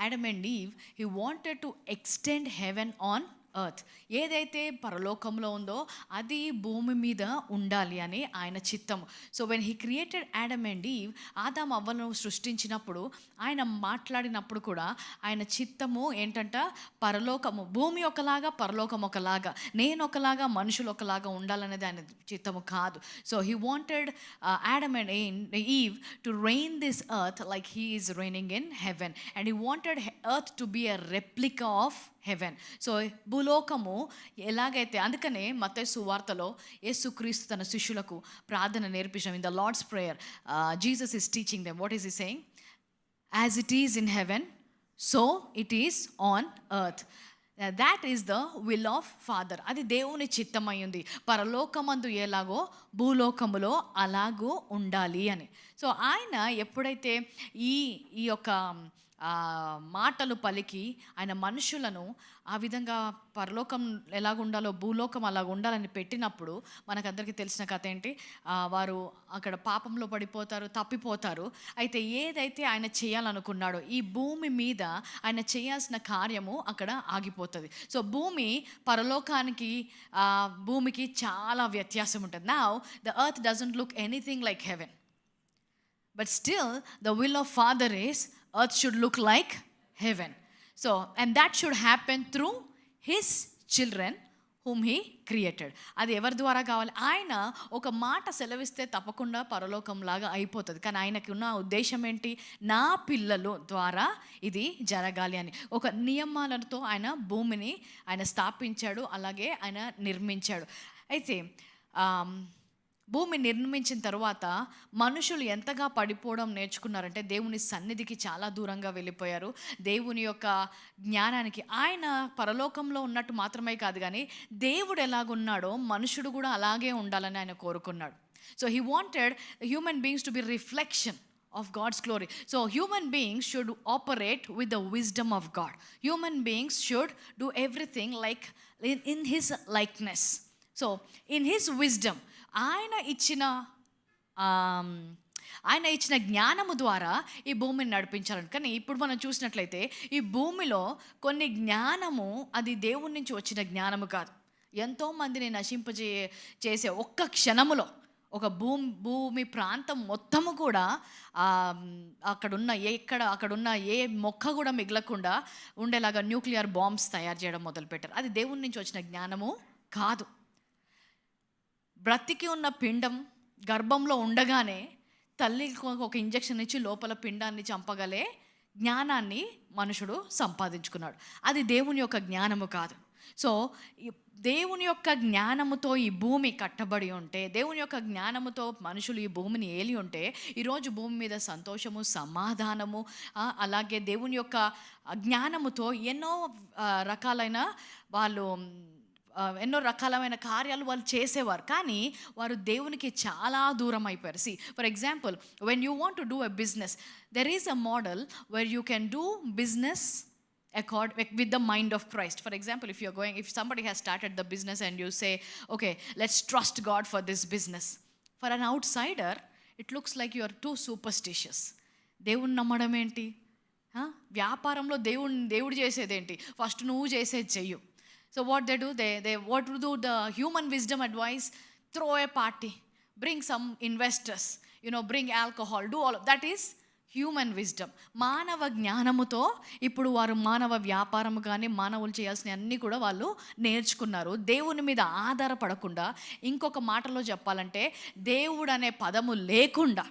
Adam and Eve, he wanted to extend heaven on earth. ఏదైతే పరలోకంలో ఉందో అది భూమి మీద ఉండాలి అని ఆయన చిత్తము. So when he created Adam and ఈవ్, ఆదాము అవ్వను సృష్టించినప్పుడు ఆయన మాట్లాడినప్పుడు కూడా ఆయన చిత్తము ఏంటంట, పరలోకము, భూమి ఒకలాగా పరలోకం ఒకలాగా, నేను ఒకలాగా మనుషులు ఒకలాగా ఉండాలనేది ఆయన చిత్తము కాదు. So he wanted Adam and Eve to reign this earth like he is reigning in heaven, and he wanted earth to be a replica of heaven. So భూలోకము ఎలాగైతే, అందుకనే మత్తయి సువార్తలో యేసుక్రీస్తు తన శిష్యులకు ప్రార్థన నేర్పించడం. In the Lord's prayer Jesus is teaching them. What is he saying? As it is in heaven, so it is on earth. That is the will of father. అది దేవుని చిత్తమైంది. పరలోకమందు ఎలాగో భూలోకములో అలాగూ ఉండాలి అని. సో ఆయన ఎప్పుడైతే ఈ యొక్క మాటలు పలికి ఆయన మనుషులను ఆ విధంగా పరలోకం ఎలాగ ఉండాలో భూలోకం అలాగ ఉండాలని పెట్టినప్పుడు మనకందరికీ తెలిసిన కథ ఏంటి, వారు అక్కడ పాపంలో పడిపోతారు, తప్పిపోతారు. అయితే ఏదైతే ఆయన చేయాలనుకున్నాడో ఈ భూమి మీద ఆయన చేయాల్సిన కార్యము అక్కడ ఆగిపోతుంది. సో భూమి పరలోకానికి భూమికి చాలా వ్యత్యాసం ఉంటుంది. Now the earth doesn't look anything like heaven, but still the will of father is earth should look like heaven. So, and that should happen through his children whom he created. అది ఎవరి ద్వారా కావాలి? ఆయన ఒక మాట సెలవిస్తే తప్పకుండా పరలోకం లాగా అయిపోతుంది. కానీ ఆయనకి ఉన్న ఉద్దేశం ఏంటి? నా పిల్లలు ద్వారా ఇది జరగాలి అని ఒక నియమాలతో ఆయన భూమిని ఆయన స్థాపించాడు, అలాగే ఆయన నిర్మించాడు. అయితే భూమి నిర్మించిన తర్వాత మనుషులు ఎంతగా పడిపోవడం నేర్చుకున్నారంటే దేవుని సన్నిధికి చాలా దూరంగా వెళ్ళిపోయారు. దేవుని యొక్క జ్ఞానానికి, ఆయన పరలోకంలో ఉన్నట్టు మాత్రమే కాదు కానీ దేవుడు ఎలాగున్నాడో మనుషుడు కూడా అలాగే ఉండాలని ఆయన కోరుకున్నాడు. So he wanted human beings to be reflection of God's glory. So human beings should operate with the wisdom of God. Human beings should do everything like in his likeness. So in his wisdom, ఆయన ఇచ్చిన జ్ఞానము ద్వారా ఈ భూమిని నడిపించాలని. కానీ ఇప్పుడు మనం చూసినట్లయితే ఈ భూమిలో కొన్ని జ్ఞానము అది దేవుని నుంచి వచ్చిన జ్ఞానము కాదు. ఎంతోమందిని చేసే ఒక్క క్షణములో ఒక భూమి ప్రాంతం మొత్తము కూడా అక్కడున్న ఏ మొక్క కూడా మిగలకుండా ఉండేలాగా న్యూక్లియర్ బాంబ్స్ తయారు చేయడం మొదలుపెట్టారు. అది దేవుని నుంచి వచ్చిన జ్ఞానము కాదు. బ్రతికి ఉన్న పిండం గర్భంలో ఉండగానే తల్లికి ఒక ఇంజెక్షన్ ఇచ్చి లోపల పిండాన్ని చంపగలే జ్ఞానాన్ని మనుషుడు సంపాదించుకున్నాడు. అది దేవుని యొక్క జ్ఞానము కాదు. సో దేవుని యొక్క జ్ఞానముతో ఈ భూమి కట్టబడి ఉంటే, దేవుని యొక్క జ్ఞానముతో మనుషులు ఈ భూమిని ఏలి ఉంటే ఈరోజు భూమి మీద సంతోషము, సమాధానము, అలాగే దేవుని యొక్క జ్ఞానముతో ఎన్నో రకాలమైన కార్యాలు వాళ్ళు చేసేవారు. కానీ వారు దేవునికి చాలా దూరం అయిపోయారు. See for example, when you want to do a business, there is a model where you can do business with the mind of Christ. For example, if somebody has started the business and you say, okay, let's trust God for this business. For an outsider, it looks like you are too superstitious. దేవుని నమ్మడం ఏంటి? వ్యాపారంలో దేవుడు చేసేదేంటి? First నువ్వు చేసేది చెయ్యు. So what they do, what do the human wisdom advice? Throw a party, bring some investors, bring alcohol, do all of that is human wisdom. మానవ జ్ఞానముతో ఇప్పుడు వారు మానవ వ్యాపారము కానీ మానవులు చేయాల్సిన అన్నీ కూడా వాళ్ళు నేర్చుకున్నారు. దేవుని మీద ఆధారపడకుండా, ఇంకొక మాటలో చెప్పాలంటే దేవుడు అనే పదము లేకుండా,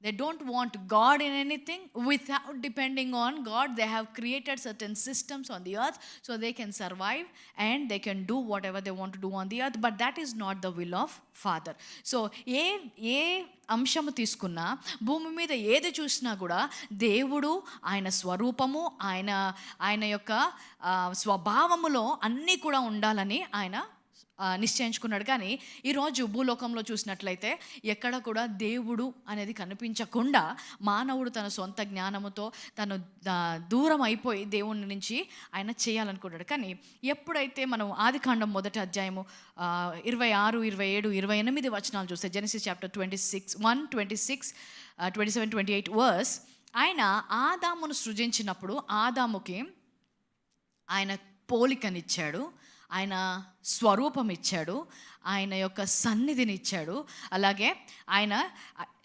they don't want God in anything. Without depending on God, they have created certain systems on the earth so they can survive and they can do whatever they want to do on the earth. But that is not the will of Father. So ఏ అంశము తీసుకున్నా, భూమి మీద ఏది చూసినా కూడా దేవుడు ఆయన స్వరూపము, ఆయన యొక్క స్వభావములో అన్నీ కూడా ఉండాలని ఆయన నిశ్చయించుకున్నాడు. కానీ ఈరోజు భూలోకంలో చూసినట్లయితే ఎక్కడ కూడా దేవుడు అనేది కనిపించకుండా మానవుడు తన సొంత జ్ఞానముతో తను దూరం అయిపోయి దేవుని నుంచి ఆయన చేయాలనుకున్నాడు. కానీ ఎప్పుడైతే మనం ఆదికాండం 1వ అధ్యాయము 26, 27, 28 వచనాలు చూస్తే, జెనసిస్ చాప్టర్ 26, 1, 26, 27, 28 వర్స్, ఆయన ఆదామును సృజించినప్పుడు ఆదాముకి ఆయన పోలికనిచ్చాడు, ఆయన స్వరూపం ఇచ్చాడు, ఆయన యొక్క సన్నిధిని ఇచ్చాడు. అలాగే ఆయన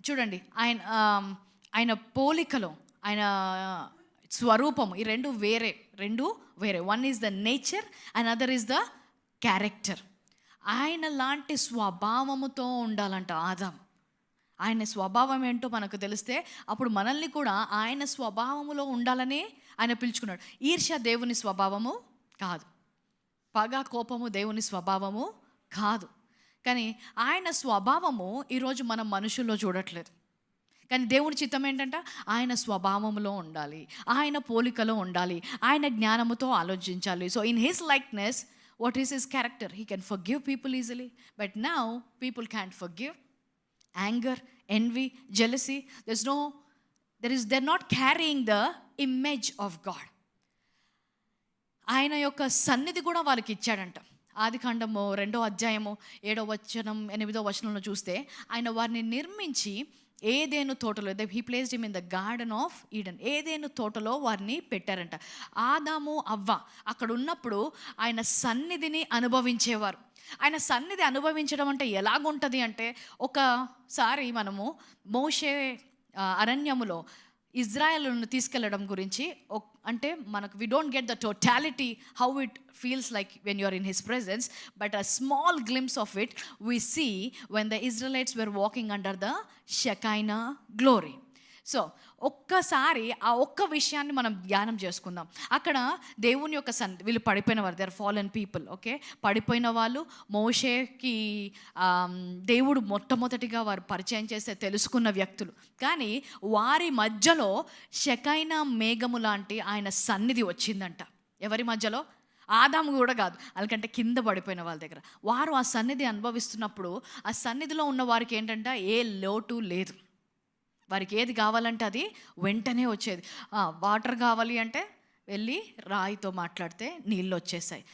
చూడండి, ఆయన పోలికలో ఆయన స్వరూపము, ఈ రెండు వేరే. One is the nature and other is the character. ఆయన లాంటి స్వభావముతో ఉండాలంట ఆదాం. ఆయన స్వభావం ఏంటో మనకు తెలిస్తే అప్పుడు మనల్ని కూడా ఆయన స్వభావములో ఉండాలని ఆయన పిలుచుకున్నాడు. ఈర్ష్య దేవుని స్వభావము కాదు, పగ కోపము దేవుని స్వభావము కాదు. కానీ ఆయన స్వభావము ఈరోజు మనం మనుషుల్లో చూడట్లేదు. కానీ దేవుని చిత్తం ఏంటంటే ఆయన స్వభావంలో ఉండాలి, ఆయన పోలికలో ఉండాలి, ఆయన జ్ఞానముతో ఆలోచించాలి. So in his likeness, what is his character? He can forgive people easily, but now people can't forgive. Anger, envy, jealousy, they're not carrying the image of God. ఆయన యొక్క సన్నిధి కూడా వాళ్ళకి ఇచ్చాడంట. ఆదికాండము 2వ అధ్యాయము 7వ వచనం 8వ వచనంలో చూస్తే ఆయన వారిని నిర్మించి ఏదేను తోటలో, he placed him in the garden of Eden, Eden తోటలో వారిని పెట్టారంట. ఆదాము అవ్వ అక్కడ ఉన్నప్పుడు ఆయన సన్నిధిని అనుభవించేవారు. ఆయన సన్నిధి అనుభవించడం అంటే ఎలాగుంటుంది అంటే, ఒకసారి మనము మోషే అరణ్యములో ఇజ్రాయెల్ను తీసుకెళ్ళడం గురించి, అంటే మనకు we don't get the totality how it feels like when you are in his presence, but a small glimpse of it we see when the Israelites were walking under the Shekinah glory. So ఒక్కసారి ఆ ఒక్క విషయాన్ని మనం ధ్యానం చేసుకుందాం. అక్కడ దేవుని యొక్క వీళ్ళు పడిపోయిన వారు, they are fallen people. Okay, పడిపోయిన వాళ్ళు. మోషేకి దేవుడు మొట్టమొదటిగా వారు పరిచయం చేస్తే తెలుసుకున్న వ్యక్తులు. కానీ వారి మధ్యలో షెకైనా మేఘము లాంటి ఆయన సన్నిధి వచ్చిందంట. ఎవరి మధ్యలో? ఆదాము కూడా కాదు, వాళ్ళకంటే కింద పడిపోయిన వాళ్ళ దగ్గర. వారు ఆ సన్నిధి అనుభవిస్తున్నప్పుడు ఆ సన్నిధిలో ఉన్న వారికి ఏంటంటే ఏ లోటు లేదు. వారికి ఏది కావాలంటే అది వెంటనే వచ్చేది. వాటర్ కావాలి అంటే వెళ్ళి రాయితో మాట్లాడితే నీళ్ళు వచ్చేసాయి.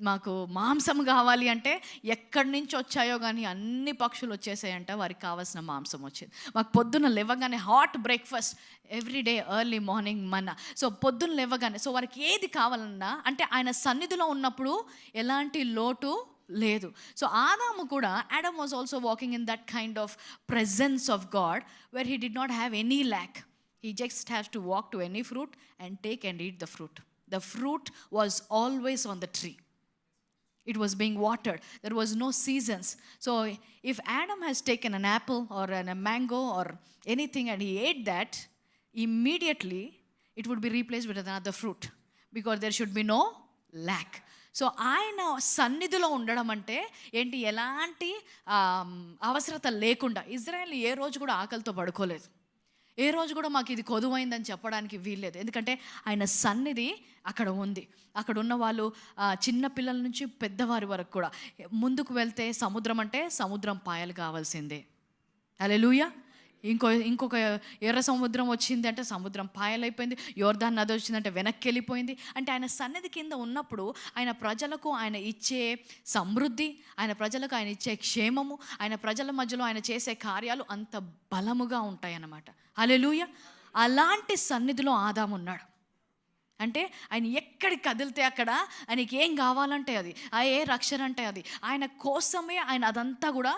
మాకు మాంసం కావాలి అంటే ఎక్కడి నుంచి వచ్చాయో కానీ అన్ని పక్షులు వచ్చేసాయంట, వారికి కావాల్సిన మాంసం వచ్చేది. మాకు పొద్దున్న లేవగానే hot breakfast everyday early morning manna. So పొద్దున్న లేవగానే, సో వారికి ఏది కావాలన్నా అంటే ఆయన సన్నిధిలో ఉన్నప్పుడు ఎలాంటి లోటు లేదు. సో ఆదాము కూడా, Adam was also walking in that kind of presence of God where he did not have any lakh. He just has to walk to any fruit and take and eat the fruit. The fruit was always on the tree. It was being watered. There was no seasons. So if Adam has taken an apple or a mango or anything and he ate that, immediately it would be replaced with another fruit because there should be no lack. So ఆయన సన్నిధిలో ఉండడం అంటే ఏంటి? ఎలాంటి అవసరత లేకుండా. Israel ఏ రోజు కూడా ఆకలితో పడుకోలేదు, ఏ రోజు కూడా మాకు ఇది కొదువైందని చెప్పడానికి వీల్లేదు. ఎందుకంటే ఆయన సన్నిధి అక్కడ ఉంది. అక్కడ ఉన్న వాళ్ళు చిన్న పిల్లల నుంచి పెద్దవారి వరకు కూడా. ముందుకు వెళ్తే సముద్రం అంటే సముద్రం పాయలు కావాల్సిందే. హల్లెలూయా. ఇంకొక ఎర్ర సముద్రం వచ్చింది అంటే సముద్రం పాయలైపోయింది. యోర్దాన్ నది వచ్చిందంటే వెనక్కి వెళ్ళిపోయింది. అంటే ఆయన సన్నిధి కింద ఉన్నప్పుడు ఆయన ప్రజలకు ఆయన ఇచ్చే సమృద్ధి, ఆయన ప్రజలకు ఆయన ఇచ్చే క్షేమము, ఆయన ప్రజల మధ్యలో ఆయన చేసే కార్యాలు అంత బలముగా ఉంటాయి అన్నమాట. హల్లెలూయా. అలాంటి సన్నిధిలో ఆదాము ఉన్నాడు. అంటే ఆయన ఎక్కడికి కదిలితే అక్కడ ఆయనకి ఏం కావాలంటే అది, ఏ రక్షణ అంటే అది ఆయన కోసమే ఆయన అదంతా కూడా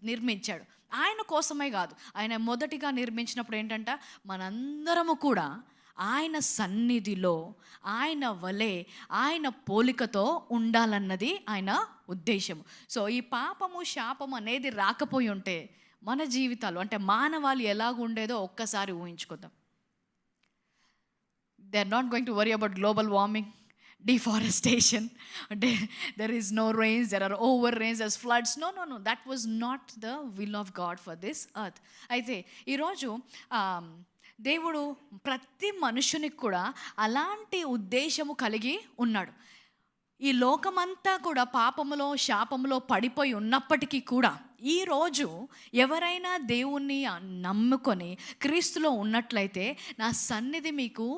నిర్మించాడు. ఆయన కోసమే కాదు, ఆయన మొదటిగా నిర్మించినప్పుడు ఏంటంటే మనందరము కూడా ఆయన సన్నిధిలో ఆయన వలె ఆయన పోలికతో ఉండాలన్నది ఆయన ఉద్దేశము. సో ఈ పాపము శాపము అనేది రాకపోయి ఉంటే మన జీవితాలు అంటే మానవాళి ఎలాగుండేదో ఒక్కసారి ఊహించుకుందాం. They are not going to worry about global warming, deforestation, there is no rains, there are over rains, there's floods. No, that was not the will of God for this earth. అయితే ఈరోజు దేవుడు ప్రతి మనుషునికి కూడా అలాంటి ఉద్దేశము కలిగి ఉన్నాడు. ఈ లోకమంతా కూడా పాపములో శాపములో పడిపోయి ఉన్నప్పటికీ కూడా ఈరోజు ఎవరైనా దేవుణ్ణి నమ్ముకొని క్రీస్తులో ఉన్నట్లయితే నా సన్నిధి మీకు